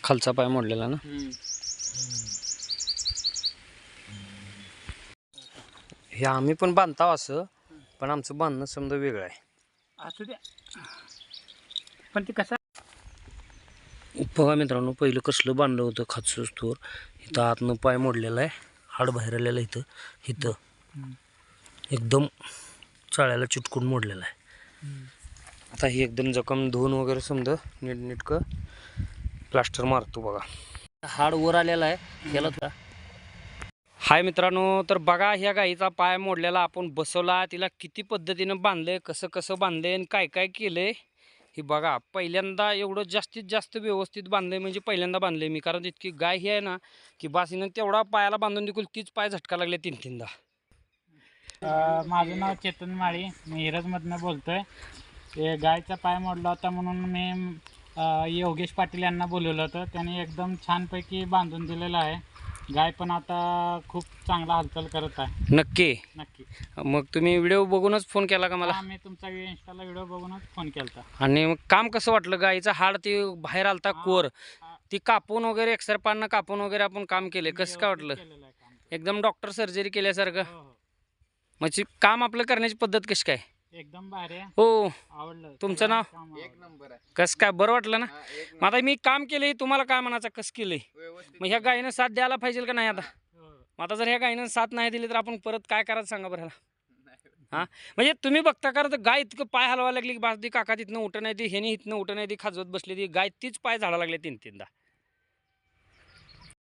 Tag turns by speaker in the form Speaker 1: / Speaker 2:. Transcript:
Speaker 1: खालचा पाय मोडलेला ना. हे आम्ही पण बांधताव असं, पण आमचं बांधणं समजा वेगळं आहे.
Speaker 2: असू द्या, पण ते कसं
Speaker 1: बघा मित्रांनो, पहिलं कसलं बांधलं होतं खाचूस तोर. इथं आतनं पाय मोडलेला आहे, हाड बाहेर आलेलं इथं इथं एकदम चाळ्याला चिटकून मोडलेला आहे. आता ही एकदम जखम धुवून वगैरे समजा नीटनेटकं प्लास्टर मारतो. बघा हाड वर आलेला आहे याला थोडा. हाय मित्रांनो, तर बघा ह्या गाईचा पाय मोडलेला आपण बसवला, तिला किती पद्धतीनं बांधले, कसं कसं बांधले आणि काय काय केलंय हे बघा. पहिल्यांदा एवढं जास्तीत जास्त व्यवस्थित बांधलंय म्हणजे पहिल्यांदा बांधलंय मी, कारण इतकी गाय ही आहे ना की बासीनं तेवढा पायाला बांधून देखील तीच पाय झटका लागले 3-3दा.
Speaker 2: माझं नाव चेतन माळी, मी हिरजमधनं बोलतोय. ते गायचा पाय मोडला होता म्हणून मी योगेश पाटील यांना बोलवलं होतं. त्यांनी एकदम छानपैकी बांधून दिलेलं आहे. गाय पण आता खूप चांगला हालचाल करत आहे.
Speaker 1: नक्की. मग तुम्ही व्हिडिओ बघूनच फोन केला का मला?
Speaker 2: मी तुमचा इंस्टाला व्हिडिओ बघूनच फोन केला.
Speaker 1: आणि मग काम कसं वाटलं? गायचं हाड ते बाहेर आलता कोर, ती कापून वगैरे एक्सरपानं कापून वगैरे आपण काम केले, कसं काय वाटलं? एकदम डॉक्टर सर्जरी केल्यासारखं. म्हणजे काम आपलं करण्याची पद्धत कशी काय?
Speaker 2: एकदम भारी आहे.
Speaker 1: हो,
Speaker 2: आवडलं.
Speaker 1: तुमचं नाव?
Speaker 3: एक नंबर आहे.
Speaker 1: कसं काय, बरं वाटलं ना?
Speaker 3: एक
Speaker 1: मग आता मी काम केलंय, तुम्हाला काय म्हणायचं, कसं केलंय?
Speaker 3: व्यवस्थित
Speaker 1: मग ह्या गायीनं साथ द्यायला पाहिजे का नाही आता?
Speaker 2: हो.
Speaker 1: मग आता जर ह्या गायीनं साथ नाही दिली तर आपण परत काय करायचं सांगा बरं ह्याला? हां, म्हणजे तुम्ही बघता का तर गाय इतकं पाय हलवायला लागली की बास ती काका तिथनं उठं नाही, ती ह्यानी इथनं उठं नाही, ती खाजवत बसली, ती गाय तीच पाय झाडा लागले 3-3दा.